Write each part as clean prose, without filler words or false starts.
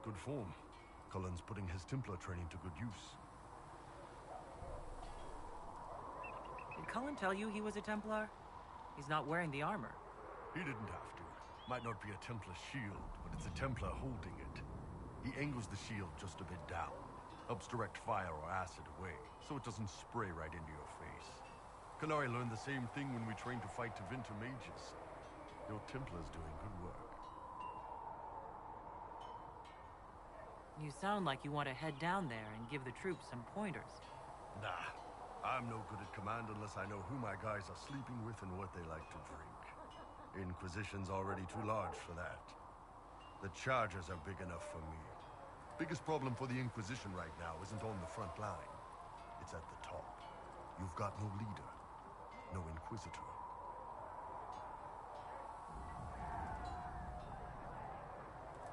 good form. Cullen's putting his Templar training to good use. Did Cullen tell you he was a Templar? He's not wearing the armor. He didn't have to. Might not be a Templar shield, but it's a Templar holding it. He angles the shield just a bit down. Helps direct fire or acid away, so it doesn't spray right into your face. Canary learned the same thing when we trained to fight Tevinter mages. Your Templar's doing good work. You sound like you want to head down there and give the troops some pointers. Nah, I'm no good at command unless I know who my guys are sleeping with and what they like to drink. Inquisition's already too large for that. The charges are big enough for me. Biggest problem for the Inquisition right now isn't on the front line. It's at the top. You've got no leader, no Inquisitor.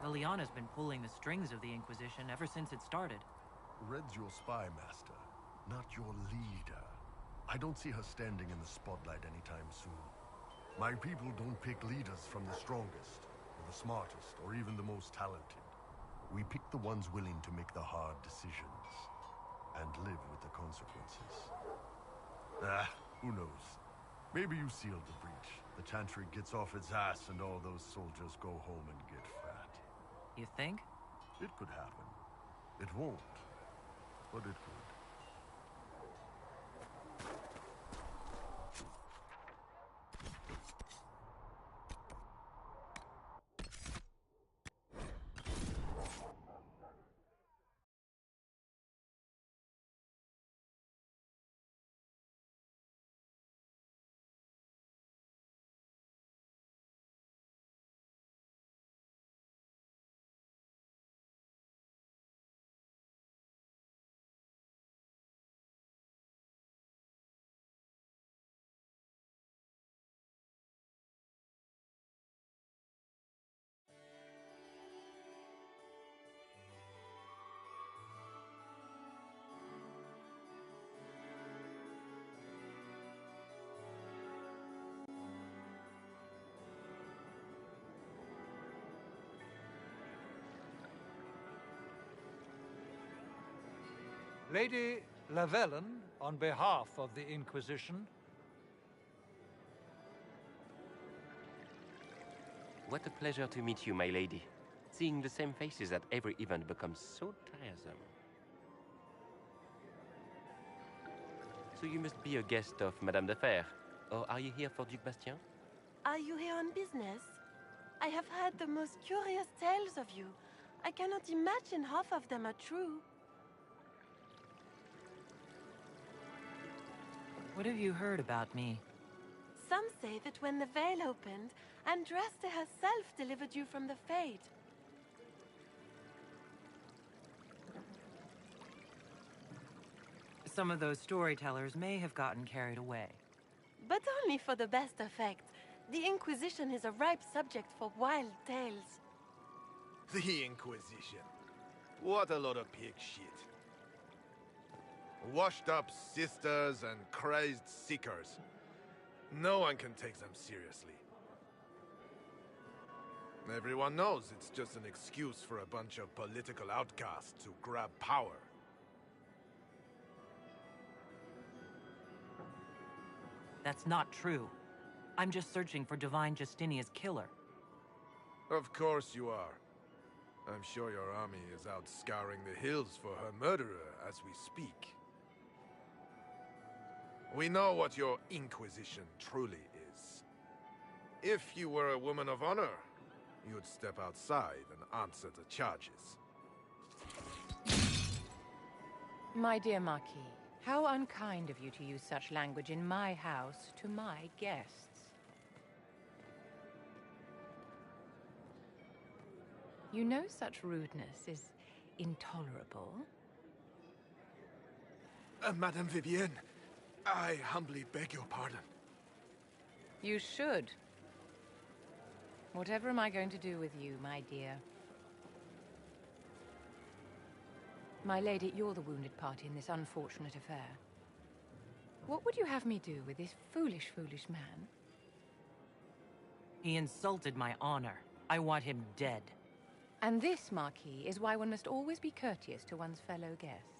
Liliana's been pulling the strings of the Inquisition ever since it started. Red's your spy master, not your leader. I don't see her standing in the spotlight anytime soon. My people don't pick leaders from the strongest, or the smartest, or even the most talented. We pick the ones willing to make the hard decisions, and live with the consequences. Who knows? Maybe you sealed the breach. The Chantry gets off its ass and all those soldiers go home and get fat. You think? It could happen. It won't, but it could. Lady Lavellen, on behalf of the Inquisition. What a pleasure to meet you, my lady. Seeing the same faces at every event becomes so tiresome. So you must be a guest of Madame de Fer, or are you here for Duc Bastien? Are you here on business? I have heard the most curious tales of you. I cannot imagine half of them are true. What have you heard about me? Some say that when the veil opened, Andraste herself delivered you from the Fade. Some of those storytellers may have gotten carried away. But only for the best effect. The Inquisition is a ripe subject for wild tales. The Inquisition. What a lot of pig shit. Washed-up sisters and crazed seekers. No one can take them seriously. Everyone knows it's just an excuse for a bunch of political outcasts to grab power. That's not true. I'm just searching for Divine Justinia's killer. Of course you are. I'm sure your army is out scouring the hills for her murderer as we speak. We know what your Inquisition truly is. If you were a woman of honor, you'd step outside and answer the charges. My dear Marquis, how unkind of you to use such language in my house to my guests. You know such rudeness is intolerable. Madame Vivienne, I humbly beg your pardon. You should. Whatever am I going to do with you, my dear? My lady, you're the wounded party in this unfortunate affair. What would you have me do with this foolish, foolish man? He insulted my honor. I want him dead. And this, Marquis, is why one must always be courteous to one's fellow guests.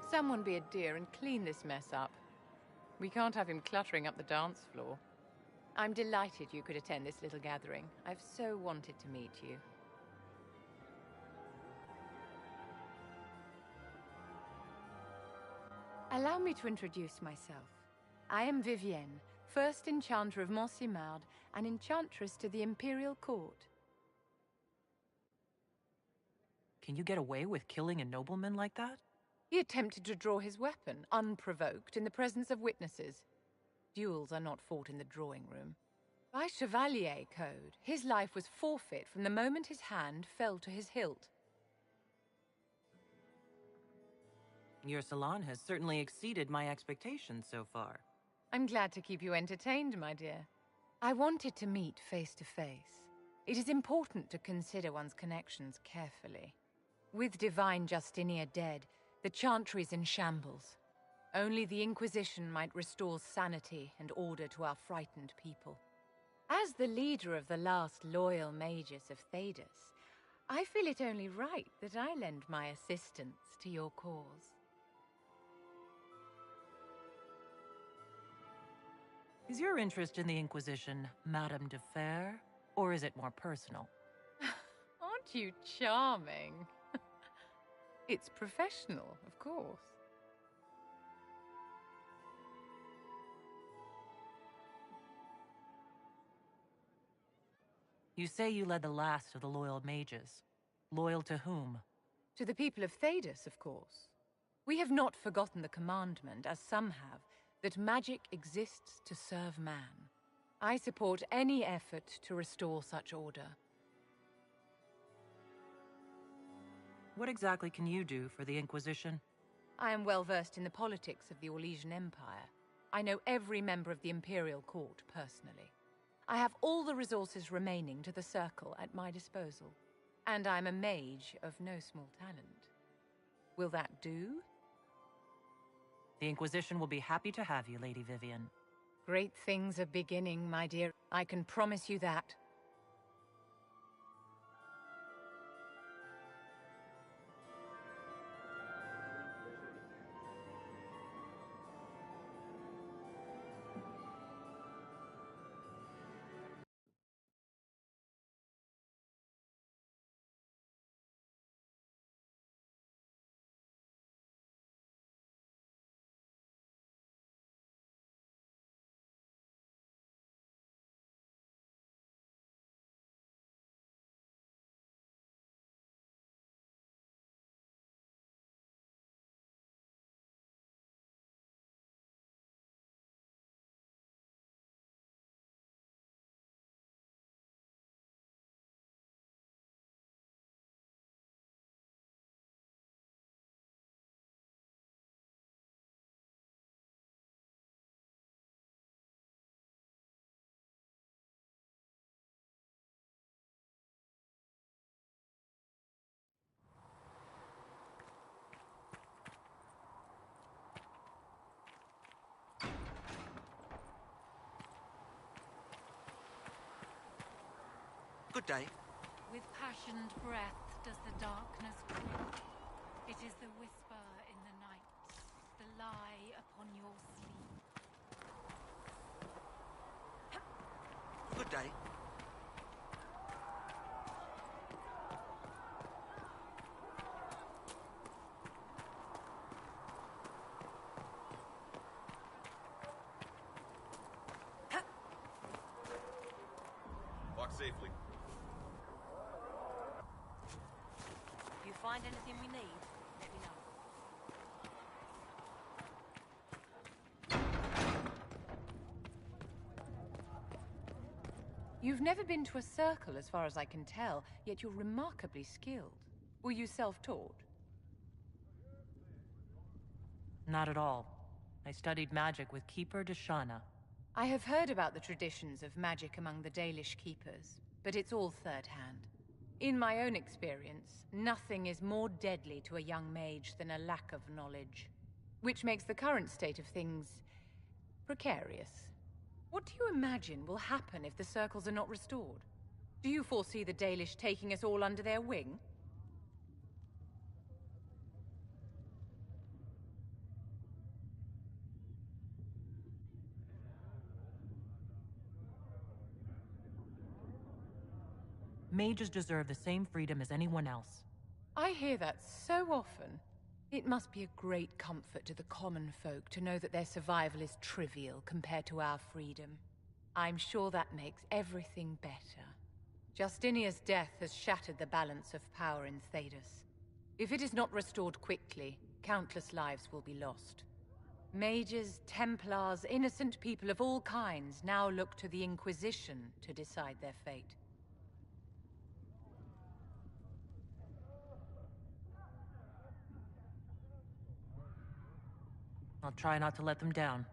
Someone be a dear and clean this mess up. We can't have him cluttering up the dance floor. I'm delighted you could attend this little gathering. I've so wanted to meet you. Allow me to introduce myself. I am Vivienne, first Enchanter of Mont-Simard and Enchantress to the Imperial Court. Can you get away with killing a nobleman like that? He attempted to draw his weapon, unprovoked, in the presence of witnesses. Duels are not fought in the drawing room. By Chevalier code, his life was forfeit from the moment his hand fell to his hilt. Your salon has certainly exceeded my expectations so far. I'm glad to keep you entertained, my dear. I wanted to meet face to face. It is important to consider one's connections carefully. With Divine Justinia dead, the Chantry is in shambles. Only the Inquisition might restore sanity and order to our frightened people. As the leader of the last loyal mages of Thedas, I feel it only right that I lend my assistance to your cause. Is your interest in the Inquisition Madame de Fer, or is it more personal? Aren't you charming? It's professional, of course. You say you led the last of the loyal mages. Loyal to whom? To the people of Thedas, of course. We have not forgotten the commandment, as some have, that magic exists to serve man. I support any effort to restore such order. What exactly can you do for the Inquisition? I am well versed in the politics of the Orlesian Empire. I know every member of the Imperial Court personally. I have all the resources remaining to the Circle at my disposal. And I'm a mage of no small talent. Will that do? The Inquisition will be happy to have you, Lady Vivienne. Great things are beginning, my dear. I can promise you that. Good day. With passioned breath does the darkness call. It is the whisper in the night, the lie upon your sleep. Good day. Walk safely. If you find anything we need, let me know. You've never been to a circle, as far as I can tell, yet you're remarkably skilled. Were you self-taught? Not at all. I studied magic with Keeper Deshana. I have heard about the traditions of magic among the Dalish keepers, but it's all third-hand. In my own experience, nothing is more deadly to a young mage than a lack of knowledge. which makes the current state of things precarious. What do you imagine will happen if the circles are not restored? Do you foresee the Dalish taking us all under their wing? Mages deserve the same freedom as anyone else. I hear that so often. It must be a great comfort to the common folk to know that their survival is trivial compared to our freedom. I'm sure that makes everything better. Justinia's death has shattered the balance of power in Thedas. If it is not restored quickly, countless lives will be lost. Mages, Templars, innocent people of all kinds now look to the Inquisition to decide their fate. I'll try not to let them down.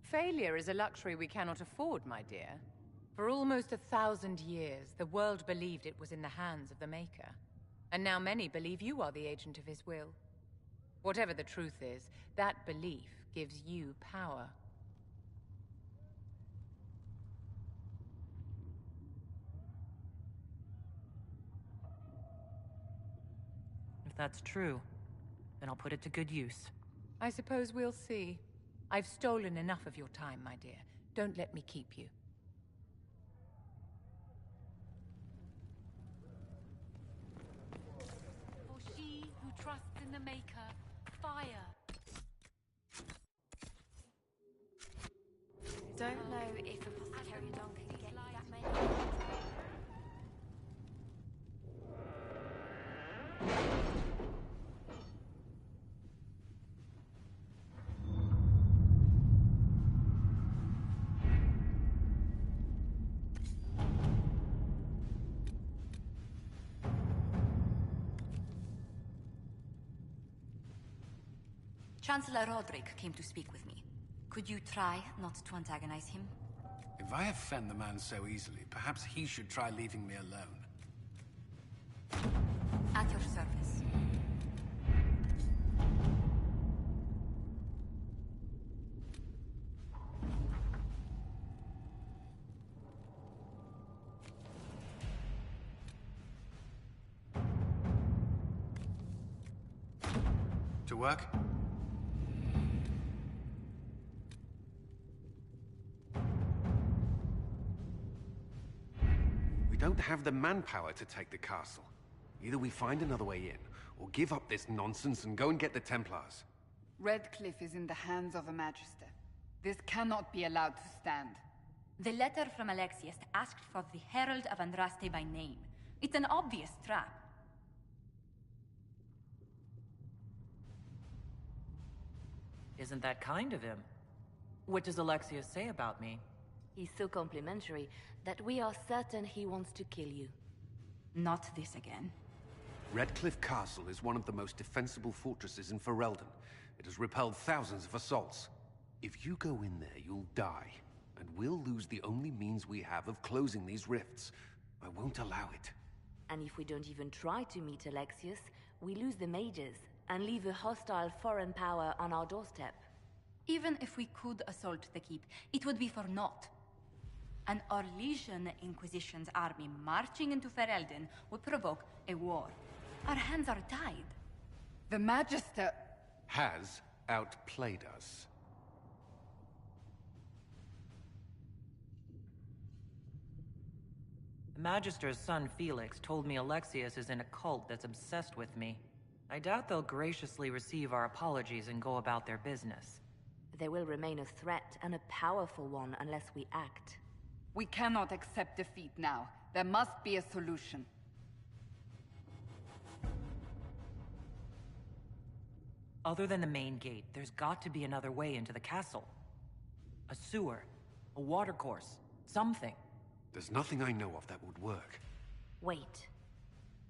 Failure is a luxury we cannot afford, my dear. For almost 1,000 years, the world believed it was in the hands of the Maker. And now many believe you are the agent of his will. Whatever the truth is, that belief gives you power. If that's true, then I'll put it to good use. I suppose we'll see. I've stolen enough of your time, my dear. Don't let me keep you. For she who trusts in the Maker, fire. Don't know if Apothecary Don can get that many. Chancellor Roderick came to speak with me. Could you try not to antagonize him? If I offend the man so easily, perhaps he should try leaving me alone. At your service. To work? We don't have the manpower to take the castle. Either we find another way in, or give up this nonsense and go and get the Templars. Redcliffe is in the hands of a Magister. This cannot be allowed to stand. The letter from Alexius asked for the Herald of Andraste by name. It's an obvious trap. Isn't that kind of him? What does Alexius say about me? He's so complimentary that we are certain he wants to kill you. Not this again. Redcliffe Castle is one of the most defensible fortresses in Ferelden. It has repelled thousands of assaults. If you go in there, you'll die. And we'll lose the only means we have of closing these rifts. I won't allow it. And if we don't even try to meet Alexius, we lose the mages and leave a hostile foreign power on our doorstep. Even if we could assault the keep, it would be for naught. An Orlesian Inquisition's army marching into Ferelden would provoke a war. Our hands are tied. The Magister has outplayed us. The Magister's son Felix told me Alexius is in a cult that's obsessed with me. I doubt they'll graciously receive our apologies and go about their business. They will remain a threat, and a powerful one, unless we act. We cannot accept defeat now. There must be a solution. Other than the main gate, there's got to be another way into the castle. A sewer, a watercourse, something. There's nothing I know of that would work. Wait.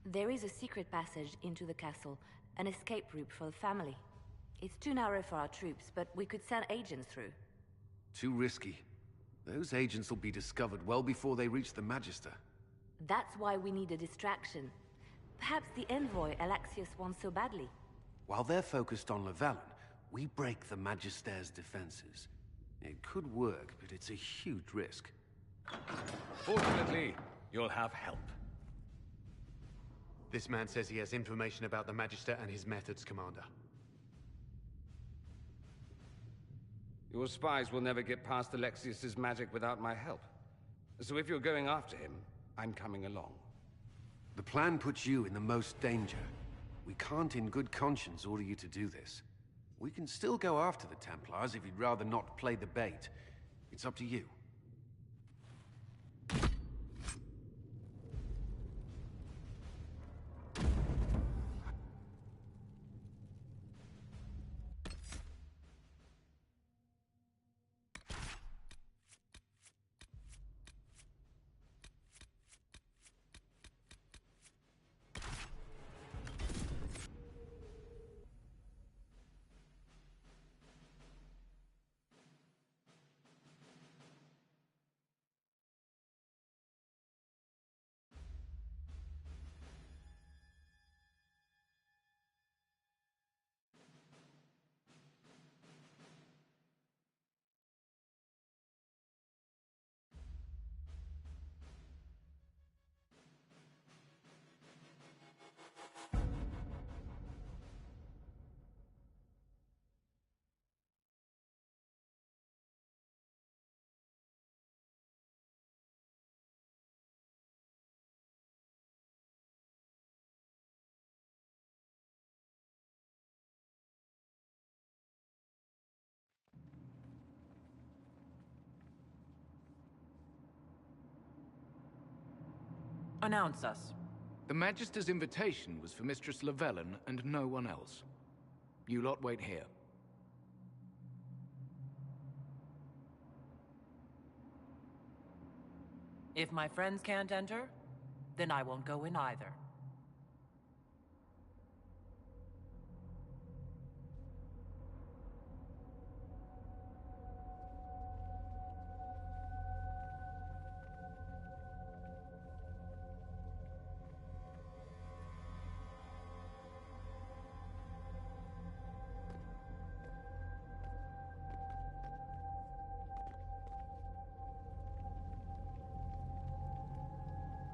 There is a secret passage into the castle, an escape route for the family. It's too narrow for our troops, but we could send agents through. Too risky. Those agents will be discovered well before they reach the Magister. That's why we need a distraction. Perhaps the envoy Alexius wants so badly. While they're focused on Llewellyn, We break the Magister's defenses. It could work, but it's a huge risk. Fortunately, you'll have help. This man says he has information about the Magister and his methods, Commander. Your spies will never get past Alexius's magic without my help. So if you're going after him, I'm coming along. The plan puts you in the most danger. We can't in good conscience order you to do this. We can still go after the Templars if you'd rather not play the bait. It's up to you. Announce us. The Magister's invitation was for Mistress Llewellyn and no one else. You lot wait here. If my friends can't enter, then I won't go in either.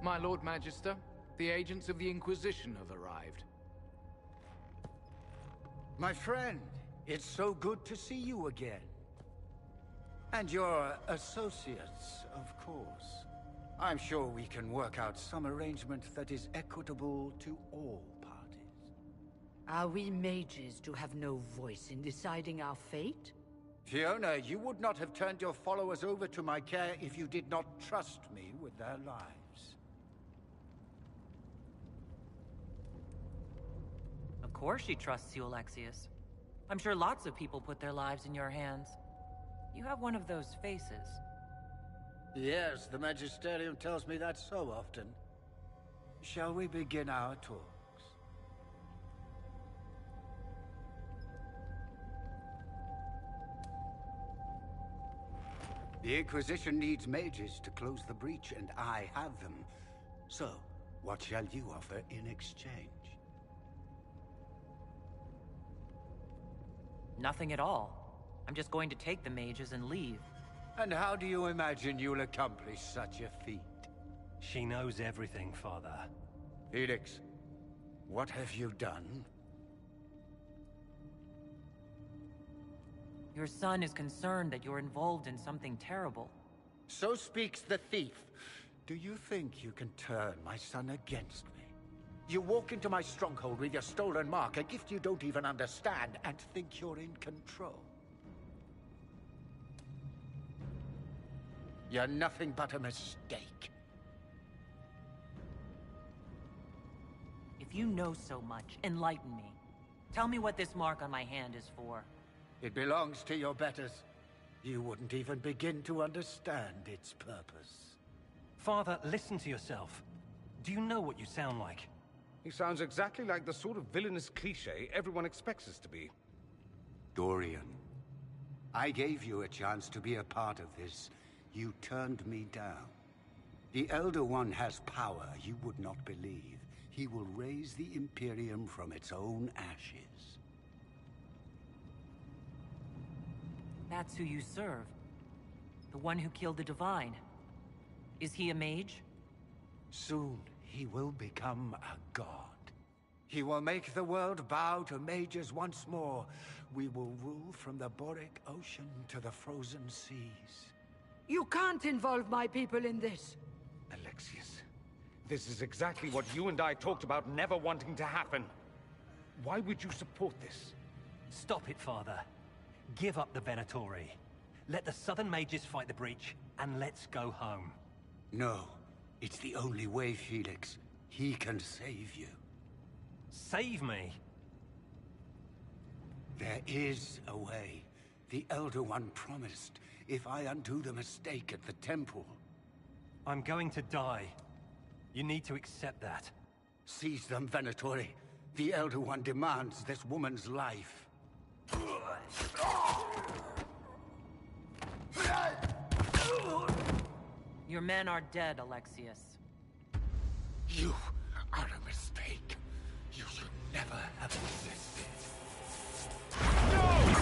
My Lord Magister, the agents of the Inquisition have arrived. My friend, it's so good to see you again. And your associates, of course. I'm sure we can work out some arrangement that is equitable to all parties. Are we mages to have no voice in deciding our fate? Fiona, you would not have turned your followers over to my care if you did not trust me with their lives. Of course she trusts you, Alexius. I'm sure lots of people put their lives in your hands. You have one of those faces. Yes, the Magisterium tells me that so often. Shall we begin our talks? The Inquisition needs mages to close the breach, and I have them. So, what shall you offer in exchange? Nothing at all. I'm just going to take the mages and leave. And how do you imagine you'll accomplish such a feat? She knows everything, Father. Felix, what have you done? Your son is concerned that you're involved in something terrible. So speaks the thief. Do you think you can turn my son against me? You walk into my stronghold with your stolen mark, a gift you don't even understand, and think you're in control. You're nothing but a mistake. If you know so much, enlighten me. Tell me what this mark on my hand is for. It belongs to your betters. You wouldn't even begin to understand its purpose. Father, listen to yourself. Do you know what you sound like? He sounds exactly like the sort of villainous cliché everyone expects us to be. Dorian, I gave you a chance to be a part of this. You turned me down. The Elder One has power you would not believe. He will raise the Imperium from its own ashes. That's who you serve. The one who killed the Divine. Is he a mage? Soon, he will become a god. He will make the world bow to mages once more. We will rule from the Boric Ocean to the frozen seas. You can't involve my people in this. Alexius, this is exactly what you and I talked about never wanting to happen. Why would you support this? Stop it, Father. Give up the Venatori. Let the Southern Mages fight the breach, and let's go home. No. It's the only way, Felix. He can save you. Save me? There is a way. The Elder One promised, if I undo the mistake at the temple. I'm going to die. You need to accept that. Seize them, Venatori. The Elder One demands this woman's life. Your men are dead, Alexius. You are a mistake. You should never have existed. No!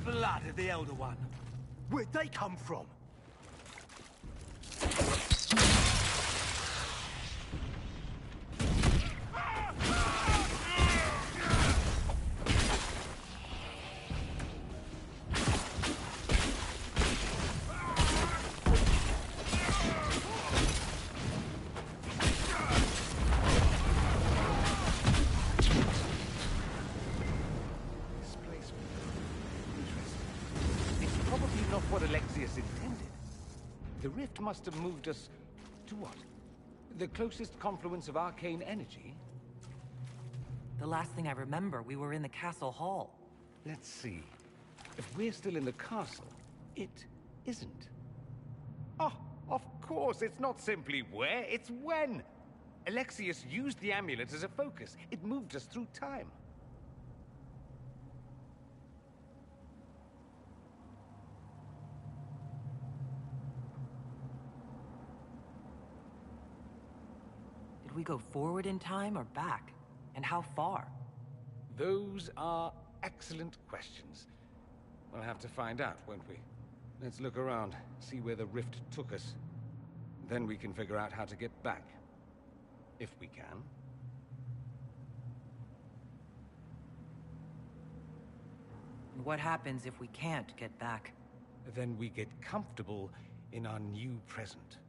Blood of the Elder One. Where'd they come from? The rift must have moved us to what? The closest confluence of arcane energy? The last thing I remember, we were in the castle hall. Let's see. If we're still in the castle, it isn't. Oh, of course, it's not simply where, it's when! Alexius used the amulet as a focus. It moved us through time. Did we go forward in time or back? And how far? Those are excellent questions. We'll have to find out, won't we? Let's look around, see where the rift took us. Then we can figure out how to get back. If we can. And what happens if we can't get back? Then we get comfortable in our new present.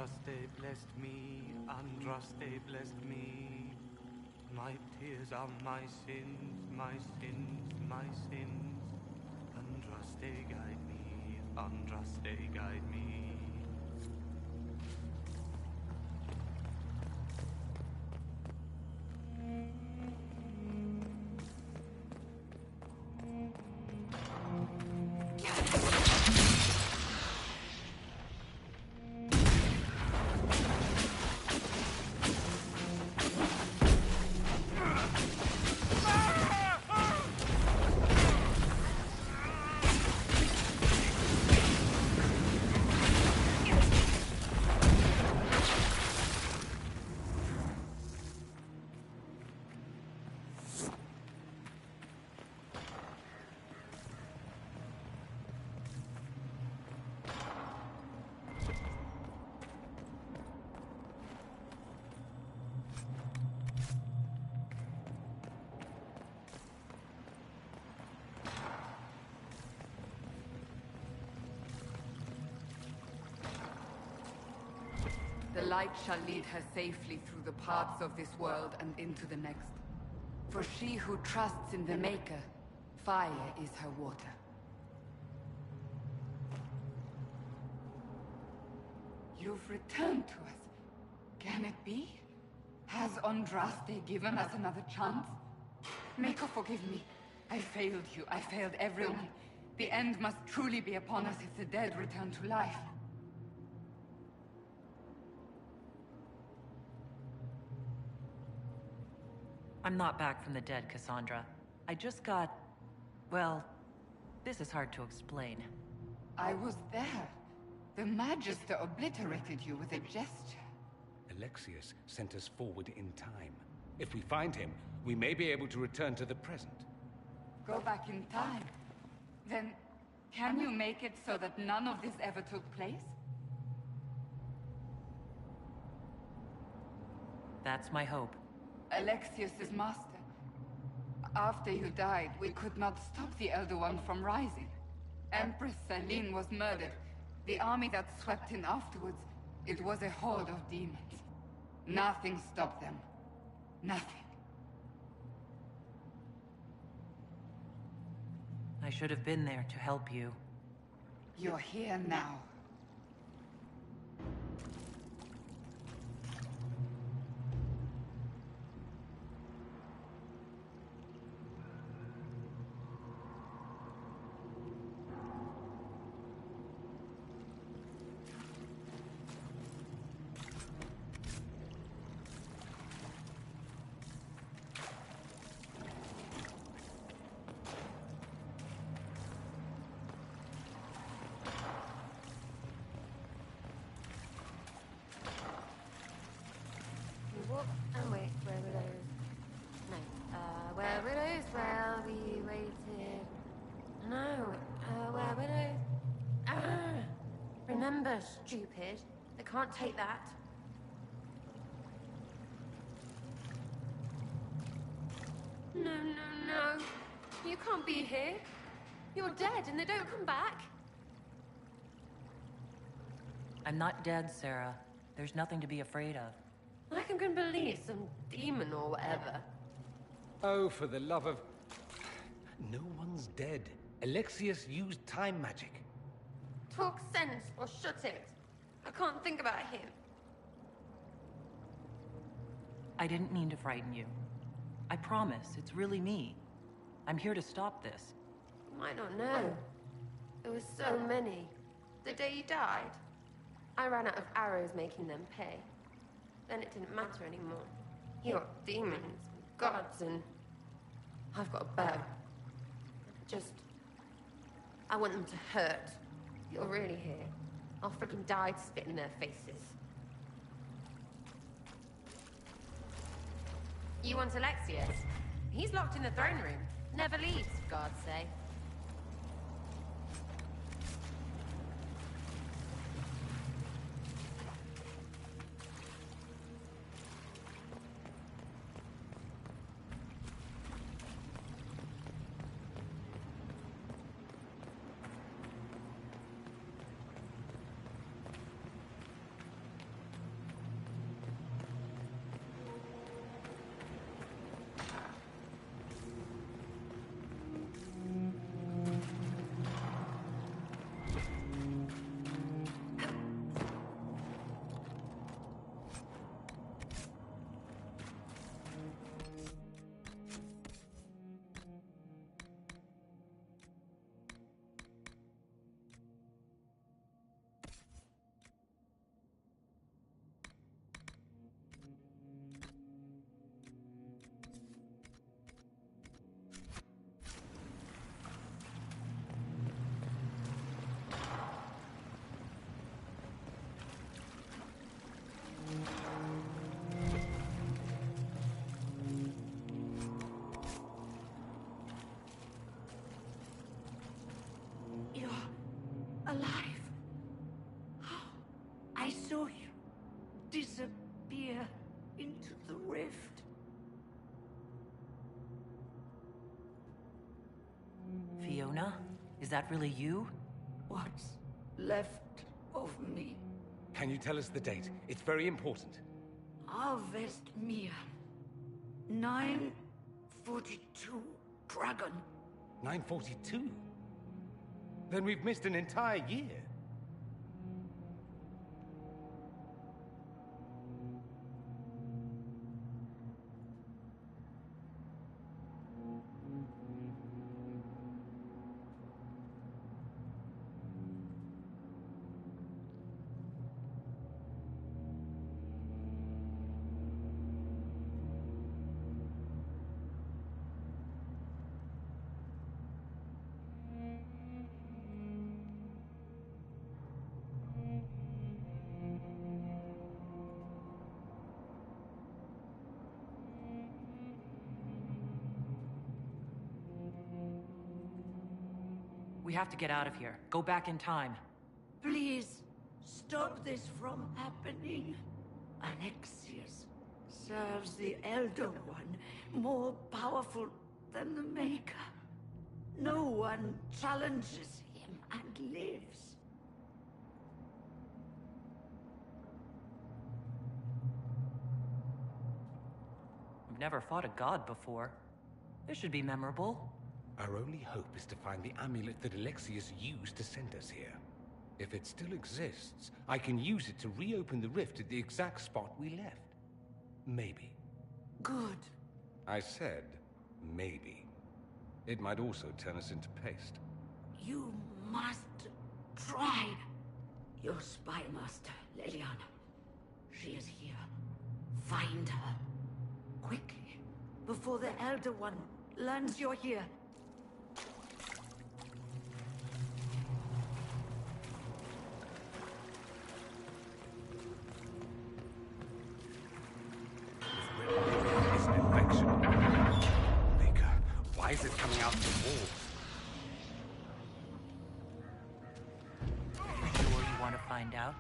Andraste blessed me, Andraste blessed me. My tears are my sins, my sins, my sins. Andraste guide me, Andraste guide me. The light shall lead her safely through the paths of this world and into the next. For she who trusts in the Maker, fire is her water. You've returned to us. Can it be? Has Andraste given us another chance? Maker, forgive me. I failed you. I failed everyone. The end must truly be upon us if the dead return to life. I'm not back from the dead, Cassandra. I just got... well, this is hard to explain. I was there. The Magister obliterated you with a gesture. Alexius sent us forward in time. If we find him, we may be able to return to the present. Go back in time? Then, can you make it so that none of this ever took place? That's my hope. Alexius's master. After you died, we could not stop the Elder One from rising. Empress Celine was murdered. The army that swept in afterwards, it was a horde of demons. Nothing stopped them. Nothing. I should have been there to help you. You're here now. Remember, stupid. I can't take that. No, no, no. You can't be here. You're dead and they don't come back. I'm not dead, Sarah. There's nothing to be afraid of. I can believe some demon or whatever. Oh, for the love of... No one's dead. Alexius used time magic. Talk sense or shut it. I can't think about him. I didn't mean to frighten you. I promise, it's really me. I'm here to stop this. You might not know. There were so many. The day you died, I ran out of arrows making them pay. Then it didn't matter anymore. You got demons, gods, and I've got a bow. I want them to hurt. You're really here. I'll freaking die to spit in their faces. You want Alexius? He's locked in the throne room. Never leaves, God's sake. alive. I saw you disappear into the rift. Fiona? Is that really you? What's left of me? Can you tell us the date? It's very important. Harvest Mia. 942 Dragon. 942? Then we've missed an entire year. We have to get out of here. Go back in time. Please, stop this from happening. Alexius serves the Elder One, more powerful than the Maker. No one challenges him and lives. I've never fought a god before. This should be memorable. Our only hope is to find the amulet that Alexius used to send us here. If it still exists, I can use it to reopen the rift at the exact spot we left. Maybe. Good. I said, maybe. It might also turn us into paste. You must try. Your spy master, Leliana. She is here. Find her. Quickly. Before the Elder One learns you're here. It's an infection. Baker, why is it coming out of the walls? You sure you want to find out?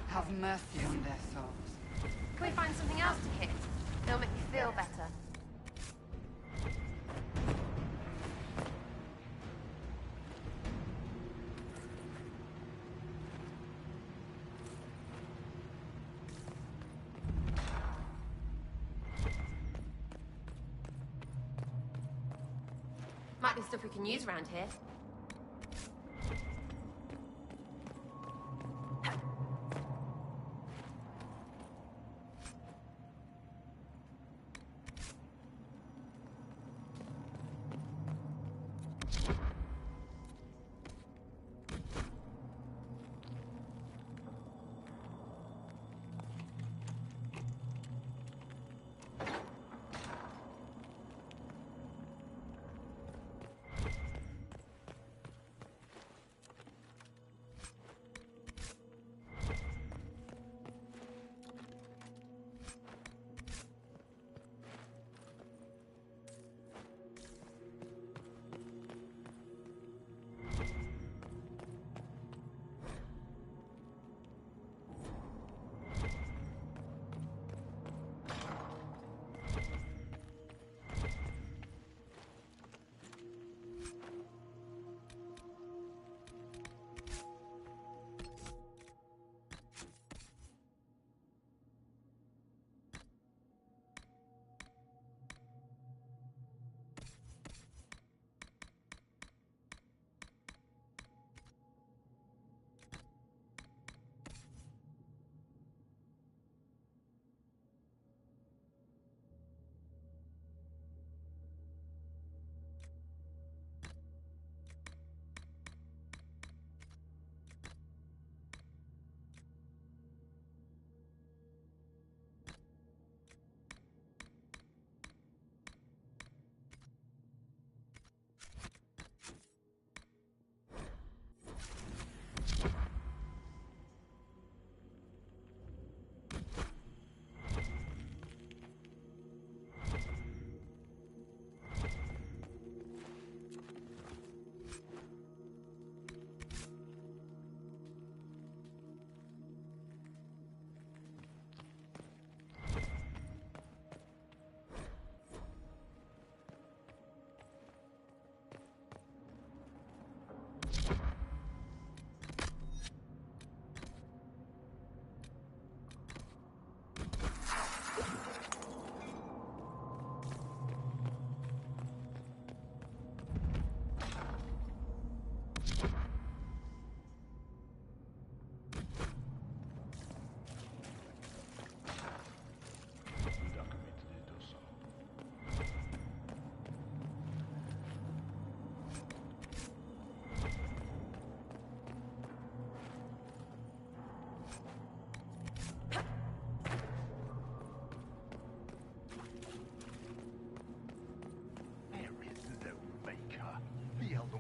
Have mercy on their souls. Can we find something else to hit? They'll make me feel better. Might be stuff we can use around here.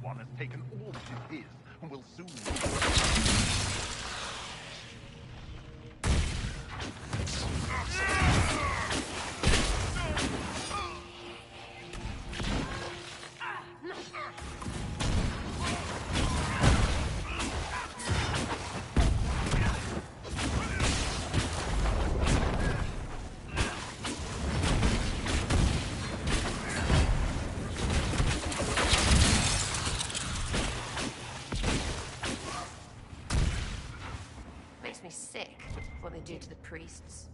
One has taken all that is his, and will soon... Makes me sick what they do to the priests.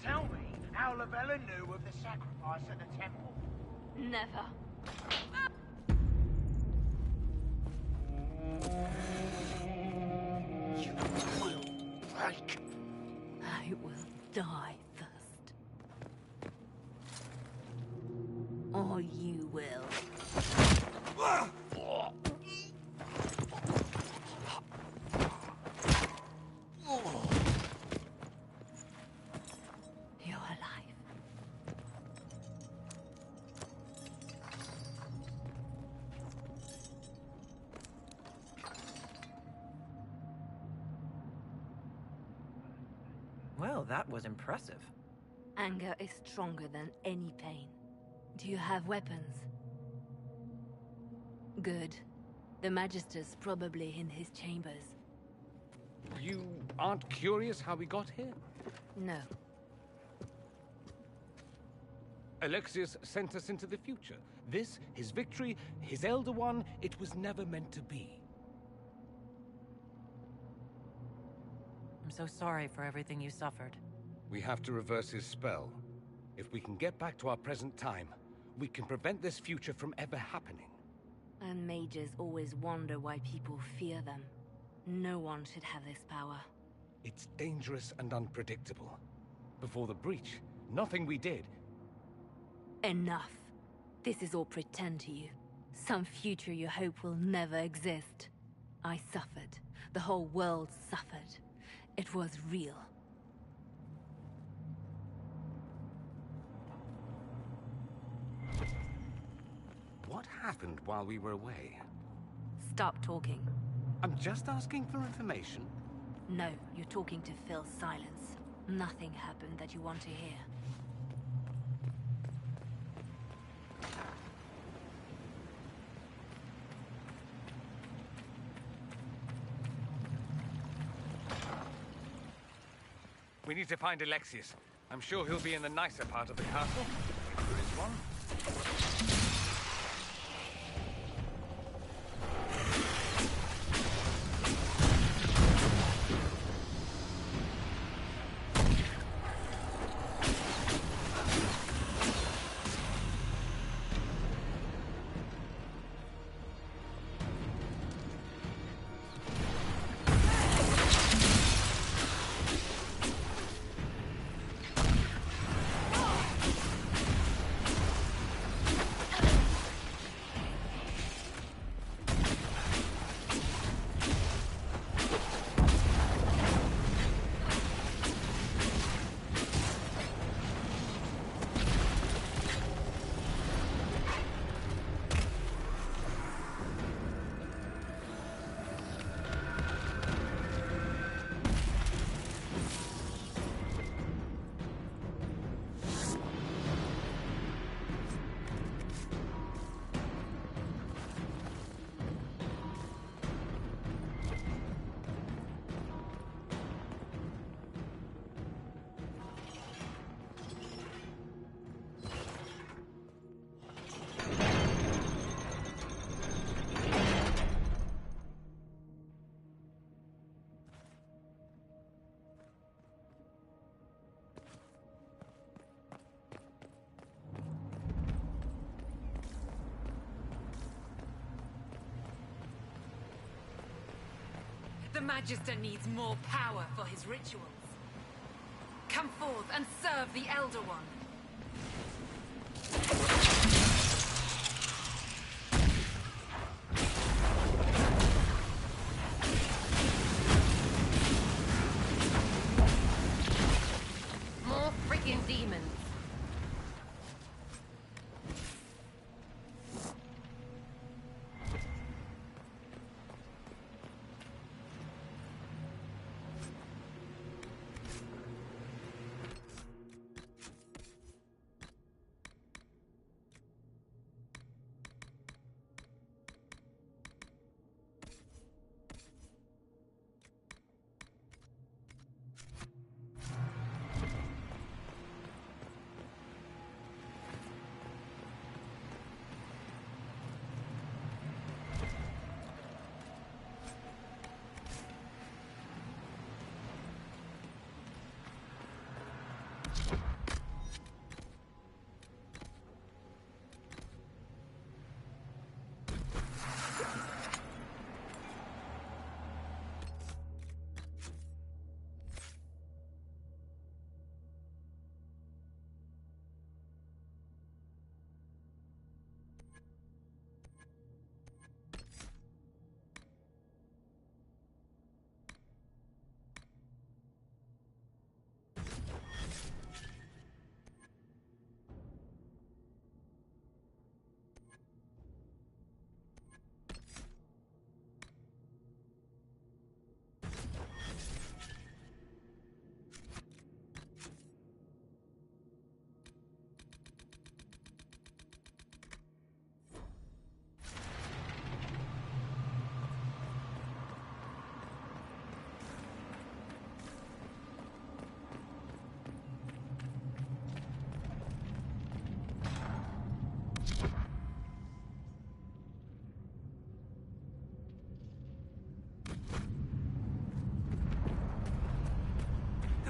Tell me how Lavella knew of the sacrifice at the temple. Never. You will break. I will die first. Or you will. You're alive. Well, that was impressive. Anger is stronger than any pain. Do you have weapons? Good. The Magister's probably in his chambers. You aren't curious how we got here? No. Alexius sent us into the future. This, his victory, his Elder One, it was never meant to be. I'm so sorry for everything you suffered. We have to reverse his spell. If we can get back to our present time, we can prevent this future from ever happening. And mages always wonder why people fear them. No one should have this power. It's dangerous and unpredictable. Before the breach, nothing we did. Enough. This is all pretend to you. Some future you hope will never exist. I suffered. The whole world suffered. It was real. What happened while we were away? Stop talking. I'm just asking for information. No, you're talking to fill silence. Nothing happened that you want to hear. We need to find Alexius. I'm sure he'll be in the nicer part of the castle. If there is one. The Magister needs more power for his rituals. Come forth and serve the Elder One. More freaking demons.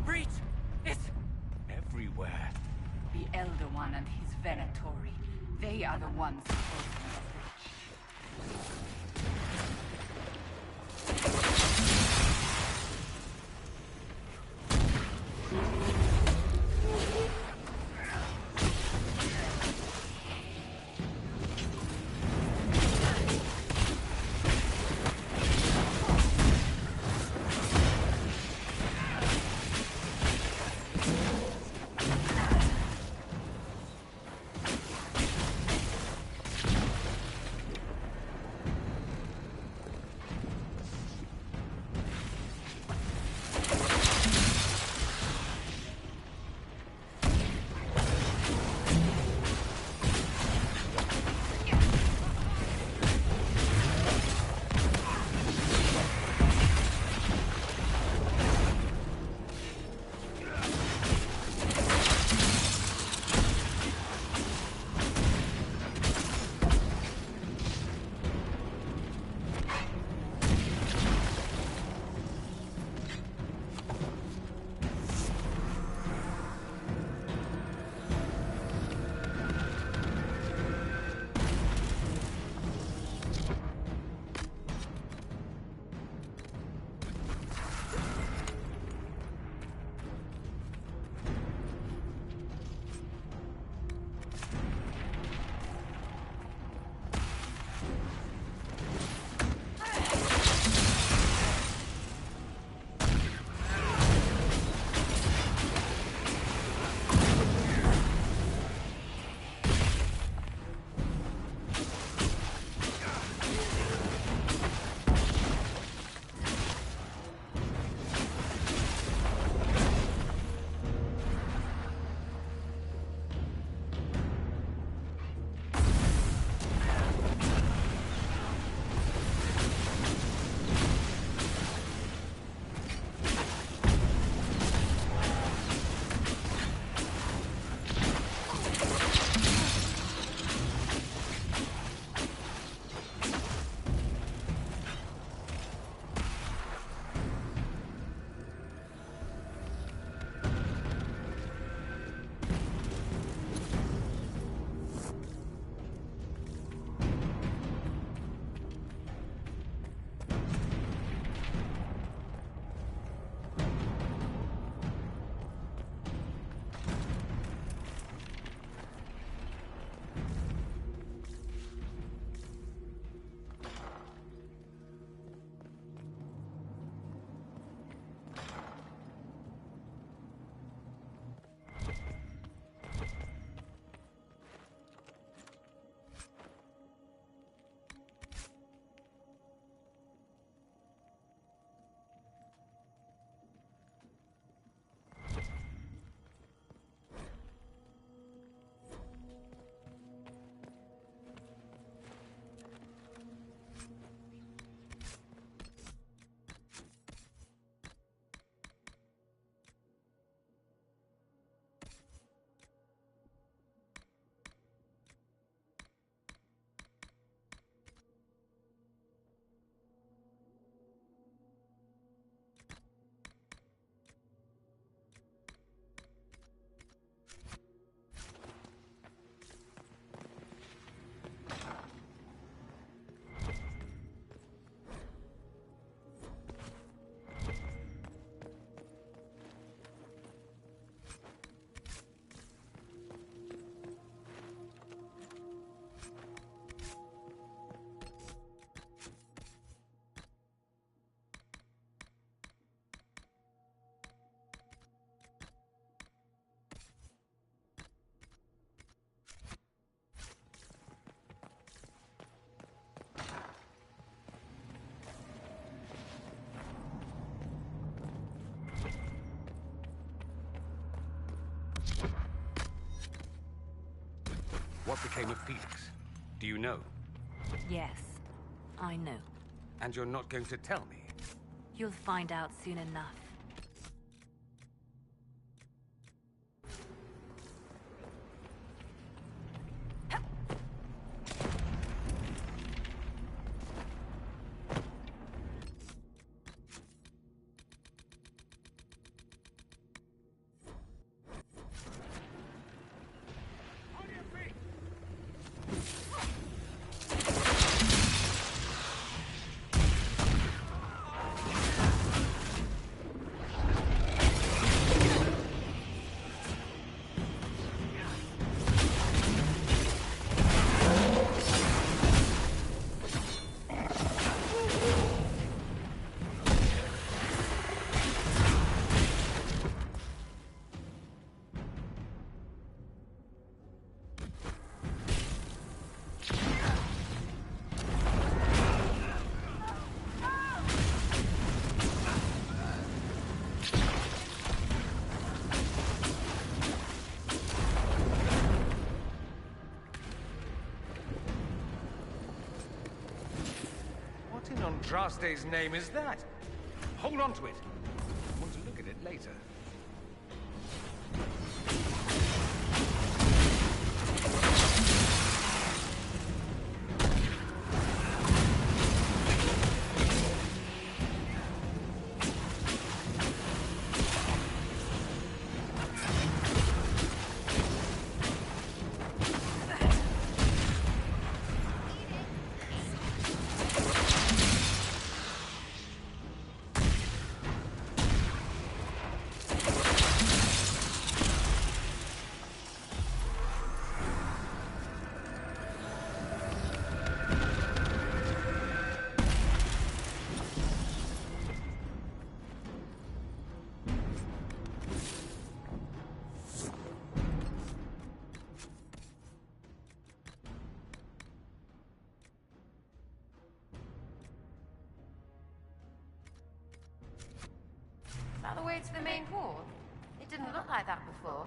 Breach! It's everywhere. The Elder One and his Venatori. They are the ones causing the breach. What became of Felix? Do you know? Yes, I know. And you're not going to tell me? You'll find out soon enough. What in Andraste's name is that? Hold on to it. I want to look at it later. Is that the way to the main hall? It didn't look like that before.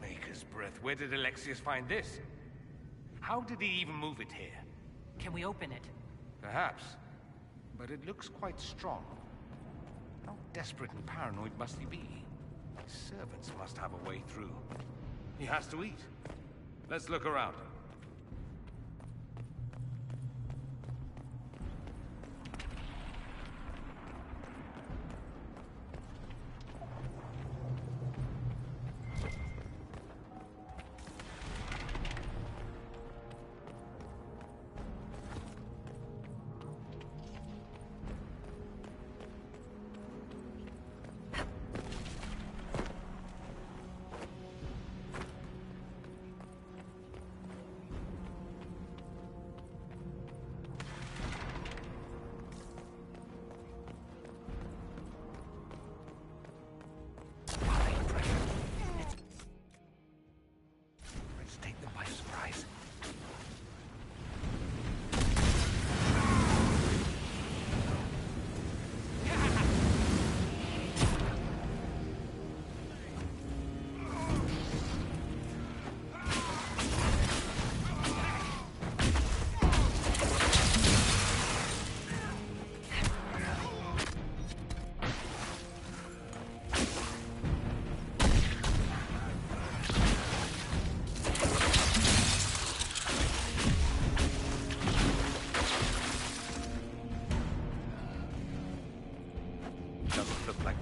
Maker's breath. Where did Alexius find this? How did he even move it here? Can we open it? Perhaps. But it looks quite strong. How desperate and paranoid must he be? His servants must have a way through. He has to eat. Let's look around.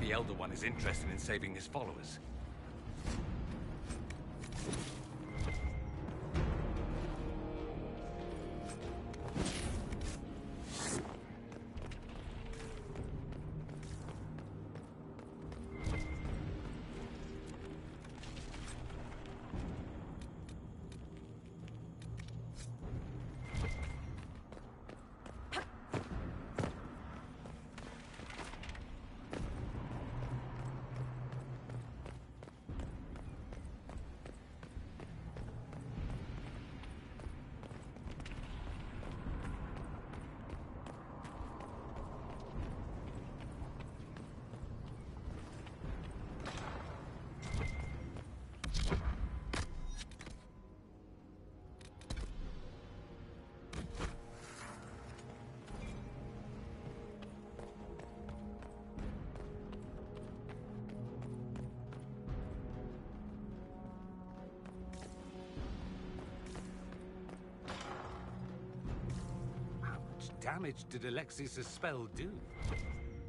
The Elder One is interested in saving his followers. much damage did Alexius' spell do?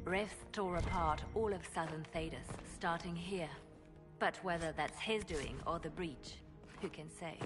Rifts tore apart all of southern Thedas, starting here. But whether that's his doing or the breach, who can say?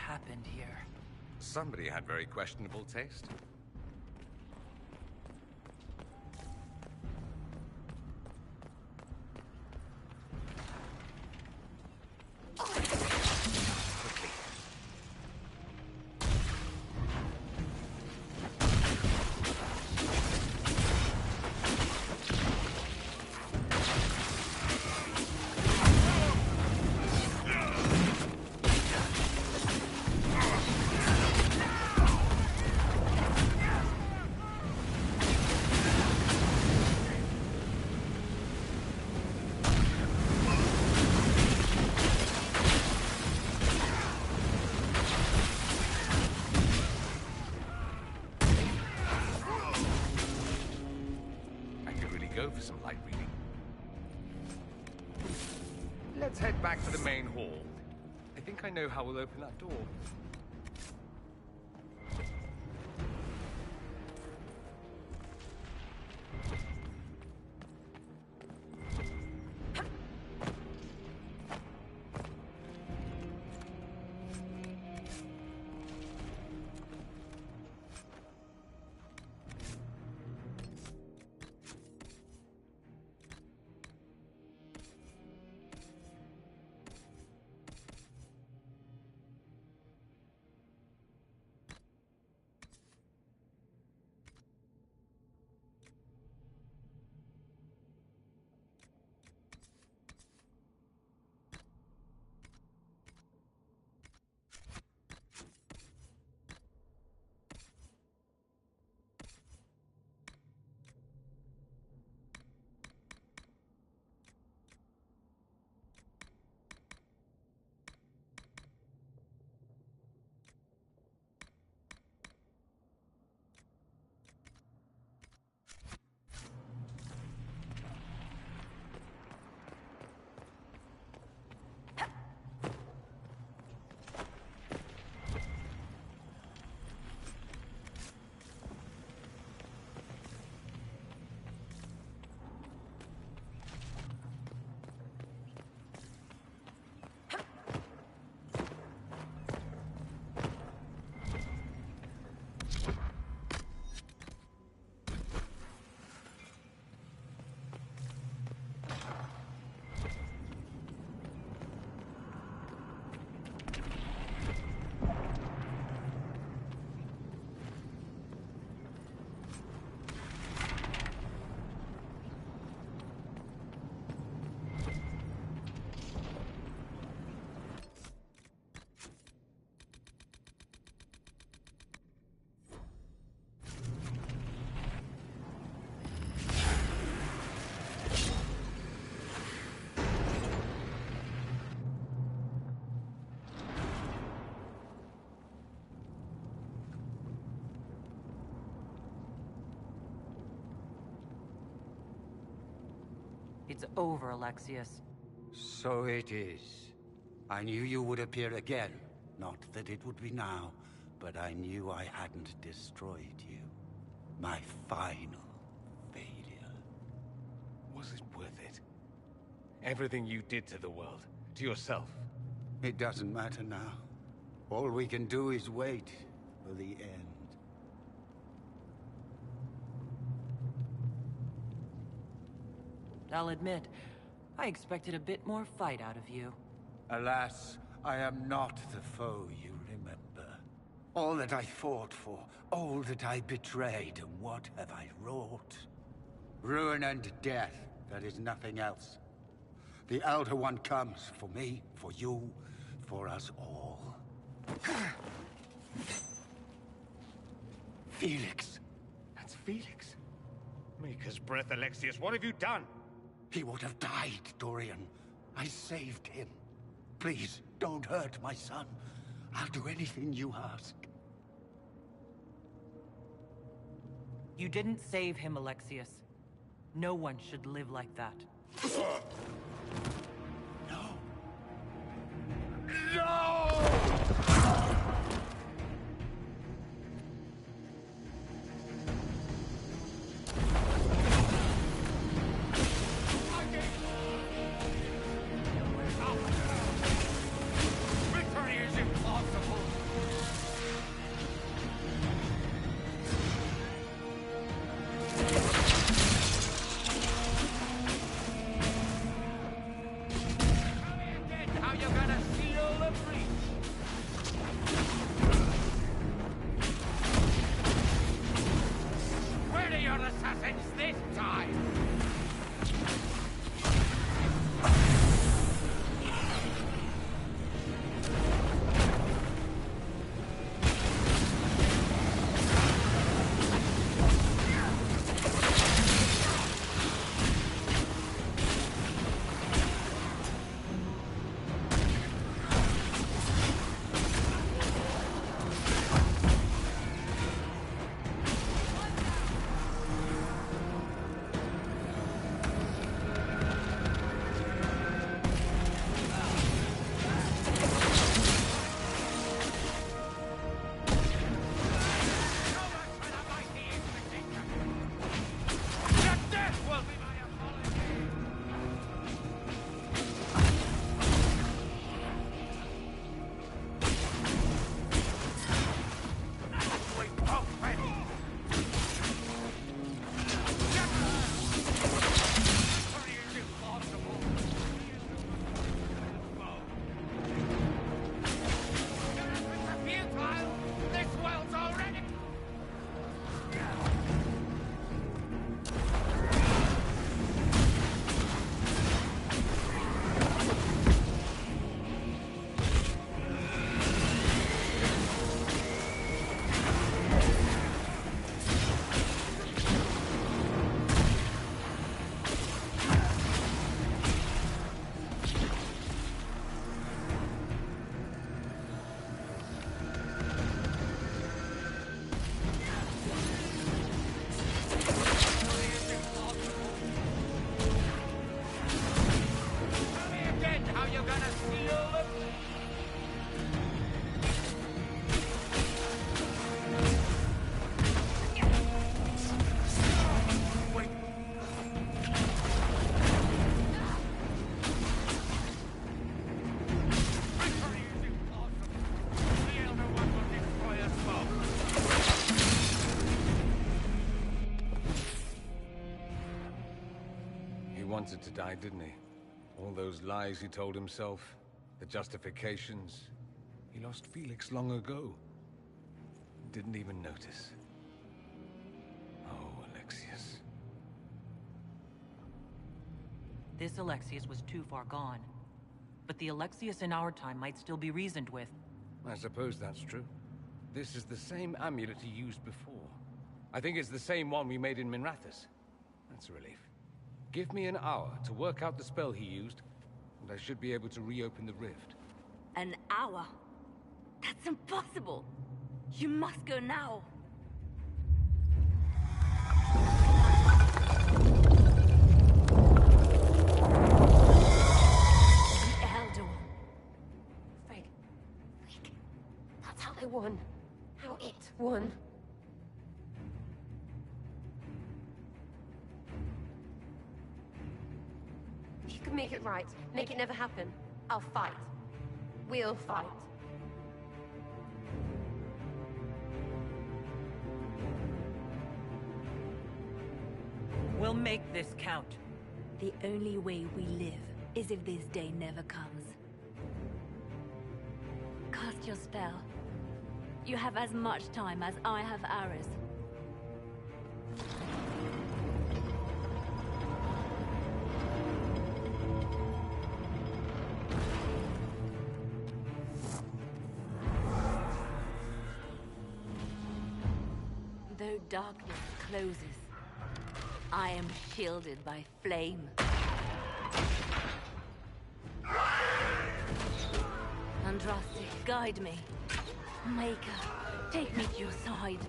Happened here? Somebody had very questionable taste. Go for some light reading. Let's head back to the main hall. I think I know how we'll open that door. It's over, Alexius. So it is. I knew you would appear again. Not that it would be now, but I knew I hadn't destroyed you. My final failure. Was it worth it? Everything you did to the world, to yourself. It doesn't matter now. All we can do is wait for the end. I'll admit, I expected a bit more fight out of you. Alas, I am not the foe you remember. All that I fought for, all that I betrayed, and what have I wrought? Ruin and death, that is nothing else. The Elder One comes for me, for you, for us all. Felix. That's Felix. Maker's breath, Alexius, what have you done? He would have died, Dorian. I saved him. Please, don't hurt my son. I'll do anything you ask. You didn't save him, Alexius. No one should live like that. Victory is impossible! How you gonna seal the breach? Where are your assassins this time? He wanted to die, didn't he? All those lies he told himself, the justifications. He lost Felix long ago. Didn't even notice. Oh, Alexius. This Alexius was too far gone. But the Alexius in our time might still be reasoned with. I suppose that's true. This is the same amulet he used before. I think it's the same one we made in Minrathous. That's a relief. Give me an hour to work out the spell he used, and I should be able to reopen the rift. An hour? That's impossible! You must go now! I won. How it won. If you can make it right, make it never happen, I'll fight. We'll fight. We'll make this count. The only way we live is if this day never comes. Cast your spell. You have as much time as I have arrows. Though darkness closes, I am shielded by flame. Andraste, guide me. Maker, take me to your side.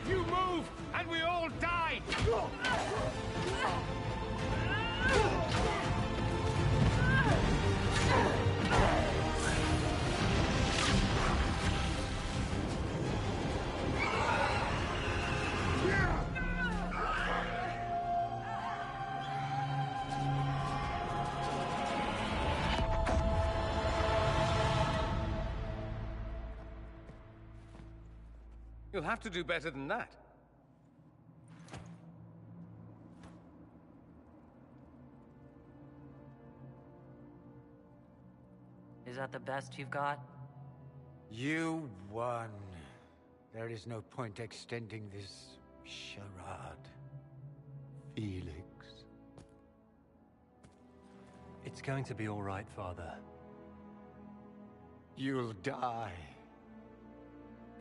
You move, and we all die! You'll have to do better than that. Is that the best you've got? You won. There is no point extending this charade. Felix. It's going to be all right, Father. You'll die.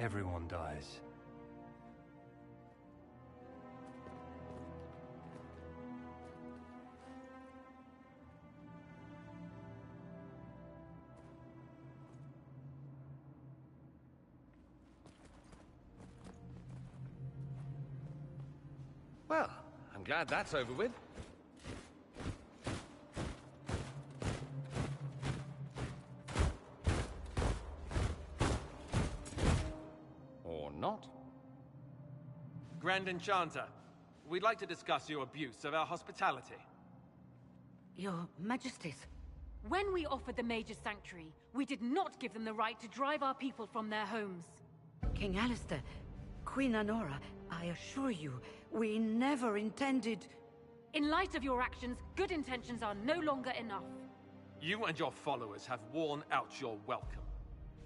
Everyone dies. Well, I'm glad that's over with. Or not. Grand Enchanter, we'd like to discuss your abuse of our hospitality. Your Majesties. When we offered the Mage's sanctuary, we did not give them the right to drive our people from their homes. King Alistair, Queen Anora, I assure you, we never intended... In light of your actions, good intentions are no longer enough. You and your followers have worn out your welcome.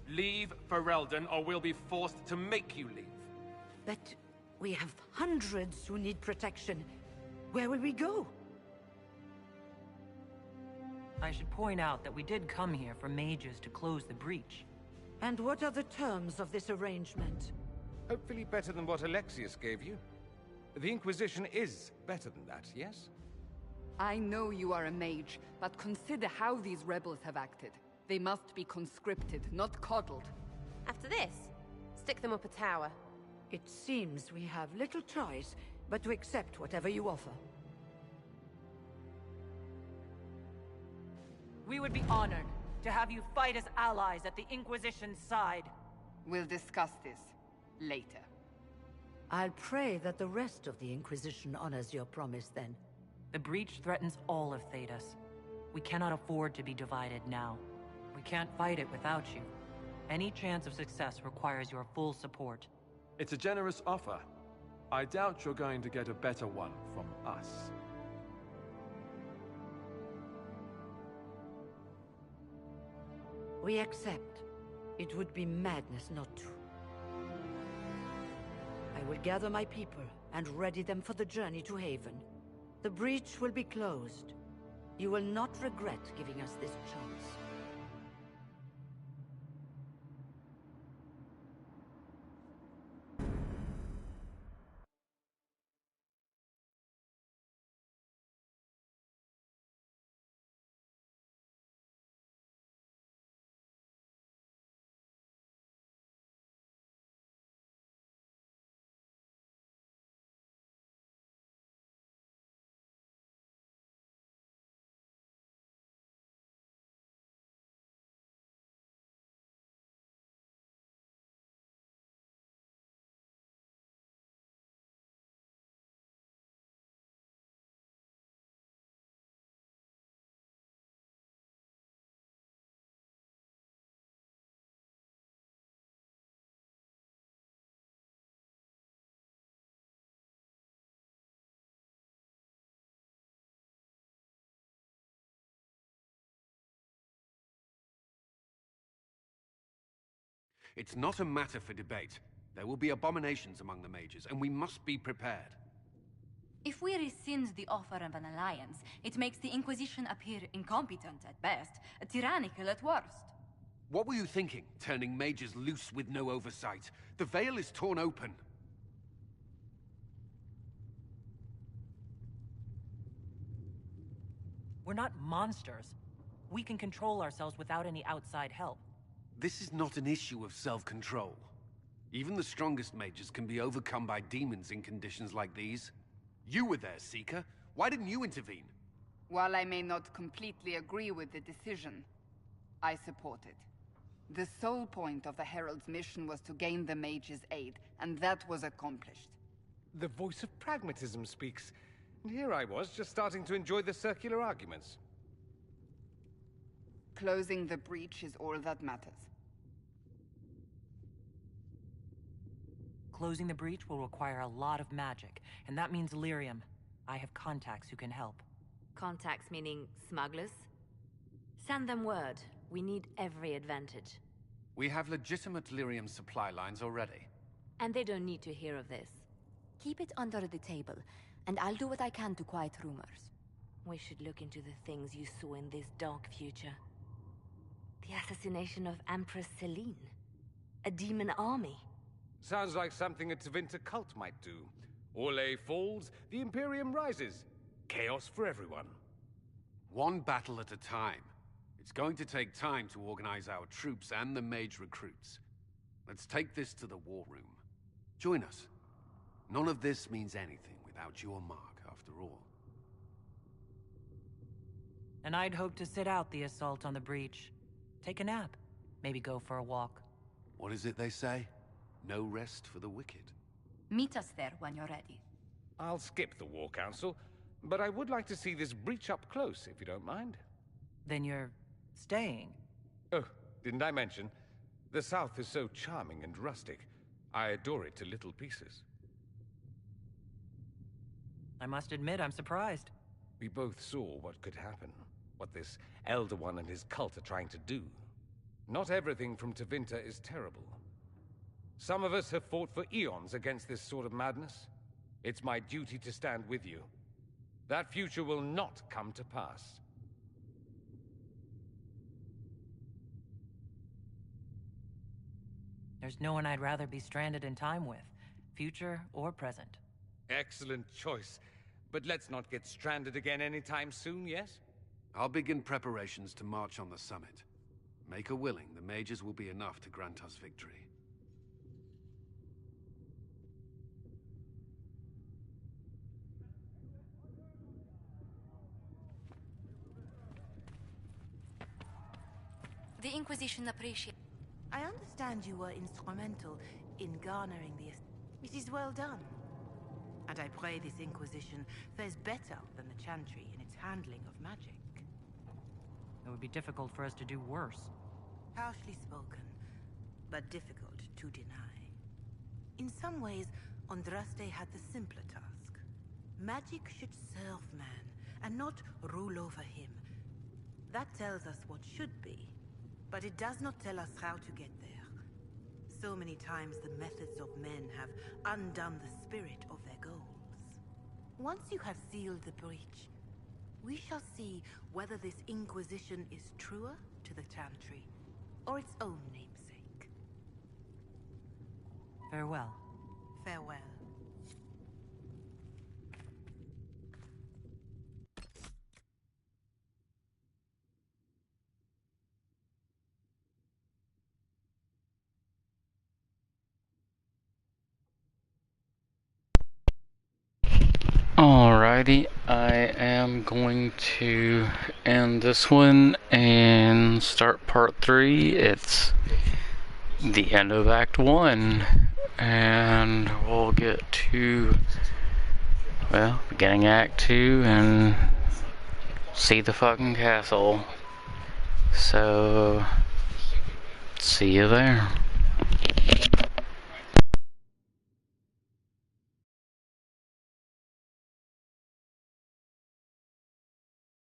Leave Ferelden, or we'll be forced to make you leave. But we have hundreds who need protection. Where will we go? I should point out that we did come here for mages to close the breach. And what are the terms of this arrangement? Hopefully better than what Alexius gave you. The Inquisition is better than that, yes? I know you are a mage, but consider how these rebels have acted. They must be conscripted, not coddled. After this, stick them up a tower. It seems we have little choice but to accept whatever you offer. We would be honored to have you fight as allies at the Inquisition's side. We'll discuss this later. I'll pray that the rest of the Inquisition honors your promise then. The breach threatens all of Thedas. We cannot afford to be divided now. We can't fight it without you. Any chance of success requires your full support. It's a generous offer. I doubt you're going to get a better one from us. We accept. It would be madness not to. I will gather my people and ready them for the journey to Haven. The breach will be closed. You will not regret giving us this chance. It's not a matter for debate. There will be abominations among the mages, and we must be prepared. If we rescind the offer of an alliance, it makes the Inquisition appear incompetent at best, tyrannical at worst. What were you thinking, turning mages loose with no oversight? The veil is torn open. We're not monsters. We can control ourselves without any outside help. This is not an issue of self-control. Even the strongest mages can be overcome by demons in conditions like these. You were there, Seeker. Why didn't you intervene? While I may not completely agree with the decision, I support it. The sole point of the Herald's mission was to gain the mage's aid, and that was accomplished. The voice of pragmatism speaks. And here I was, just starting to enjoy the circular arguments. Closing the breach is all that matters. Closing the breach will require a lot of magic, and that means lyrium. I have contacts who can help. Contacts meaning smugglers? Send them word. We need every advantage. We have legitimate lyrium supply lines already. And they don't need to hear of this. Keep it under the table, and I'll do what I can to quiet rumors. We should look into the things you saw in this dark future. The assassination of Empress Celine. A demon army. Sounds like something a Tevinter cult might do. Orlais falls, the Imperium rises. Chaos for everyone. One battle at a time. It's going to take time to organize our troops and the mage recruits. Let's take this to the war room. Join us. None of this means anything without your mark, after all. And I'd hope to sit out the assault on the breach. Take a nap. Maybe go for a walk. What is it they say? No rest for the wicked. Meet us there when you're ready. I'll skip the War Council, but I would like to see this breach up close, if you don't mind. Then you're staying? Oh, didn't I mention? The South is so charming and rustic. I adore it to little pieces. I must admit, I'm surprised. We both saw what could happen. What this Elder One and his cult are trying to do. Not everything from Tevinter is terrible. Some of us have fought for eons against this sort of madness. It's my duty to stand with you. That future will not come to pass. There's no one I'd rather be stranded in time with, future or present. Excellent choice. But let's not get stranded again anytime soon, yes? I'll begin preparations to march on the summit. Make a willing, the mages will be enough to grant us victory. The Inquisition appreciates... I understand you were instrumental in garnering the... It is well done. And I pray this Inquisition fares better than the Chantry in its handling of magic. It would be difficult for us to do worse. Harshly spoken, but difficult to deny. In some ways, Andraste had the simpler task. Magic should serve man, and not rule over him. That tells us what should be, but it does not tell us how to get there. So many times the methods of men have undone the spirit of their goals. Once you have sealed the breach, we shall see whether this Inquisition is truer to the Chantry, or its own namesake. Farewell. Farewell. Alrighty, I am going to end this one and start part 3. It's the end of Act 1, and we'll get to, well, beginning Act 2 and see the fucking castle. So, see you there.